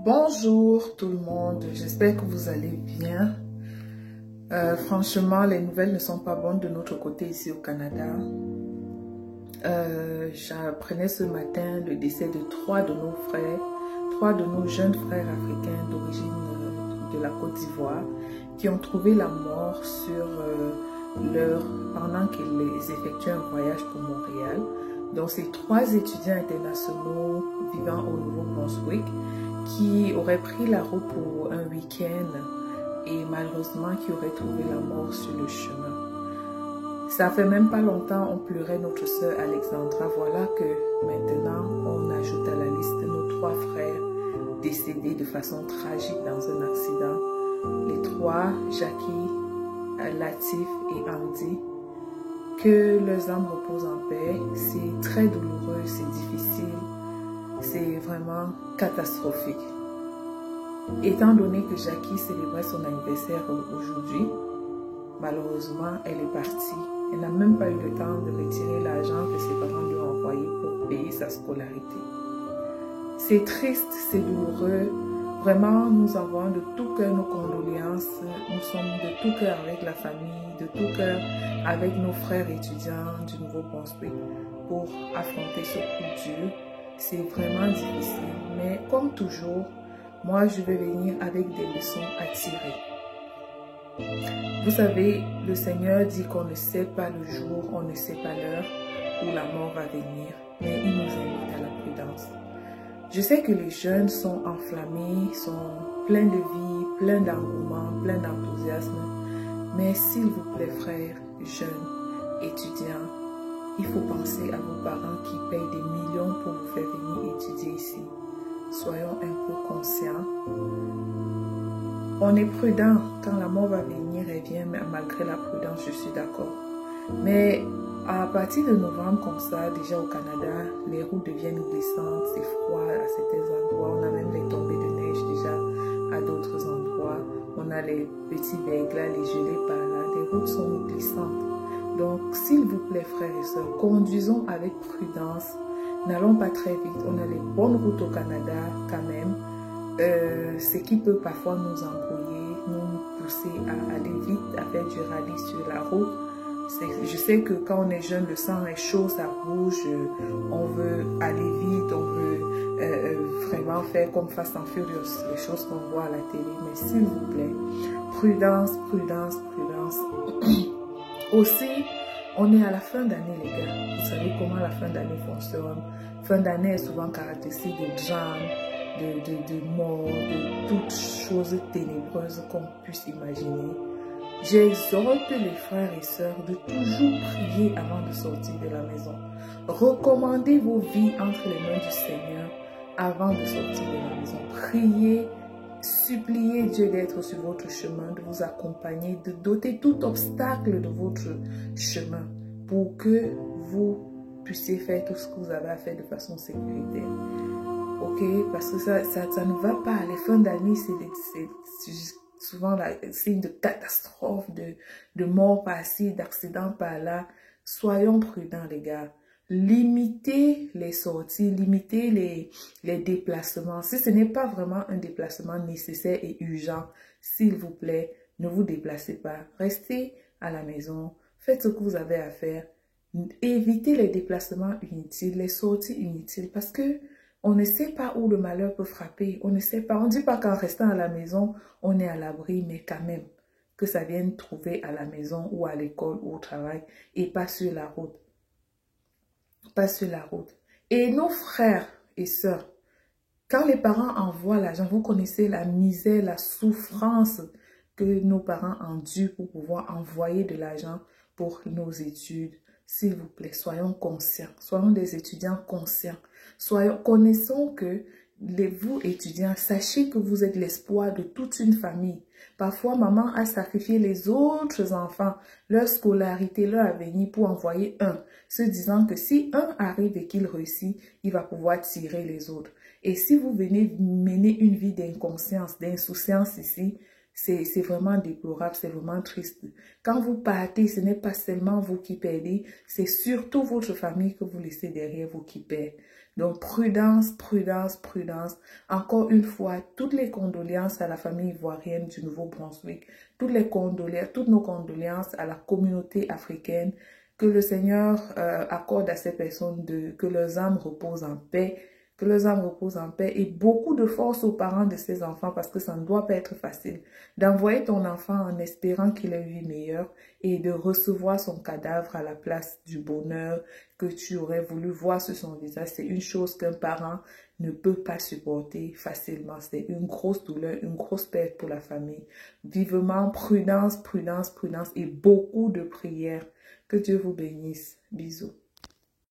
Bonjour tout le monde, j'espère que vous allez bien. Franchement, les nouvelles ne sont pas bonnes de notre côté ici au Canada. J'apprenais ce matin le décès de trois de nos frères, trois de nos jeunes frères africains d'origine de la Côte d'Ivoire qui ont trouvé la mort pendant qu'ils effectuaient un voyage pour Montréal. Donc, ces trois étudiants internationaux vivant au Nouveau-Brunswick qui auraient pris la route pour un week-end et malheureusement qui auraient trouvé la mort sur le chemin. Ça fait même pas longtemps, on pleurait notre sœur Alexandra. Voilà que maintenant, on ajoute à la liste nos trois frères décédés de façon tragique dans un accident. Les trois, Jackie, Latif et Andy. Que leurs âmes reposent en paix. C'est très douloureux, c'est difficile. C'est vraiment catastrophique. Étant donné que Jackie célébrait son anniversaire aujourd'hui, malheureusement, elle est partie. Elle n'a même pas eu le temps de retirer l'argent que ses parents lui ont envoyé pour payer sa scolarité. C'est triste, c'est douloureux. Vraiment, nous avons de tout cœur nos condoléances. Nous sommes de tout cœur avec la famille, de tout cœur avec nos frères étudiants du Nouveau-Brunswick pour affronter ce coup dur. C'est vraiment difficile, mais comme toujours, moi je vais venir avec des leçons à tirer. Vous savez, le Seigneur dit qu'on ne sait pas le jour, on ne sait pas l'heure où la mort va venir, mais il nous invite à la prudence. Je sais que les jeunes sont enflammés, sont pleins de vie, pleins d'engouement, pleins d'enthousiasme, mais s'il vous plaît frères, jeunes, étudiants, il faut penser à vos parents qui payent des millions pour vous faire venir étudier ici. Soyons un peu conscients. On est prudent quand la mort va venir, elle vient, mais malgré la prudence, je suis d'accord. Mais à partir de novembre, comme ça, déjà au Canada, les routes deviennent glissantes, c'est froid à certains endroits. On a même les tombées de neige déjà à d'autres endroits. On a les petits verglas, les gelées par là. Les routes sont glissantes. Donc, s'il vous plaît, frères et sœurs, conduisons avec prudence. N'allons pas très vite. On a les bonnes routes au Canada quand même. Ce qui peut parfois nous embrouiller, nous pousser à aller vite, à faire du rallye sur la route. Je sais que quand on est jeune, le sang est chaud, ça bouge, on veut aller vite, on veut vraiment faire comme Fast and Furious, les choses qu'on voit à la télé. Mais s'il vous plaît, prudence, prudence, prudence. Aussi, on est à la fin d'année, les gars. Vous savez comment la fin d'année fonctionne. Fin d'année est souvent caractérisée de drames, de morts, de toutes choses ténébreuses qu'on puisse imaginer. J'exhorte les frères et sœurs de toujours prier avant de sortir de la maison. Recommandez vos vies entre les mains du Seigneur avant de sortir de la maison. Priez, suppliez Dieu d'être sur votre chemin, de vous accompagner, de doter tout obstacle de votre chemin pour que vous puissiez faire tout ce que vous avez à faire de façon sécuritaire. Ok? Parce que ça ne va pas. Les fins d'année, c'est souvent signe de catastrophe, de mort par-ci, d'accident par-là. Soyons prudents, les gars. Limitez les sorties, limitez les déplacements. Si ce n'est pas vraiment un déplacement nécessaire et urgent, s'il vous plaît, ne vous déplacez pas. Restez à la maison, faites ce que vous avez à faire. Évitez les déplacements inutiles, les sorties inutiles, parce que on ne sait pas où le malheur peut frapper. On ne sait pas. On ne dit pas qu'en restant à la maison, on est à l'abri, mais quand même, que ça vienne trouver à la maison ou à l'école ou au travail et pas sur la route. Pas sur la route. Et nos frères et sœurs, quand les parents envoient l'argent, vous connaissez la misère, la souffrance que nos parents endurent pour pouvoir envoyer de l'argent pour nos études. S'il vous plaît, soyons conscients, soyons des étudiants conscients. Connaissons que vous étudiants, sachez que vous êtes l'espoir de toute une famille. Parfois, maman a sacrifié les autres enfants, leur scolarité, leur avenir pour envoyer un, se disant que si un arrive et qu'il réussit, il va pouvoir tirer les autres. Et si vous venez mener une vie d'inconscience, d'insouciance ici, c'est vraiment déplorable, c'est vraiment triste. Quand vous partez, ce n'est pas seulement vous qui perdez, c'est surtout votre famille que vous laissez derrière vous qui perd. Donc, prudence, prudence, prudence. Encore une fois, toutes les condoléances à la famille ivoirienne du Nouveau-Brunswick, toutes nos condoléances à la communauté africaine. Que le Seigneur accorde à ces personnes que leurs âmes reposent en paix, que leurs âmes reposent en paix et beaucoup de force aux parents de ces enfants parce que ça ne doit pas être facile d'envoyer ton enfant en espérant qu'il ait une vie meilleure et de recevoir son cadavre à la place du bonheur que tu aurais voulu voir sur son visage. C'est une chose qu'un parent ne peut pas supporter facilement. C'est une grosse douleur, une grosse perte pour la famille. Vivement, prudence, prudence, prudence et beaucoup de prières. Que Dieu vous bénisse. Bisous.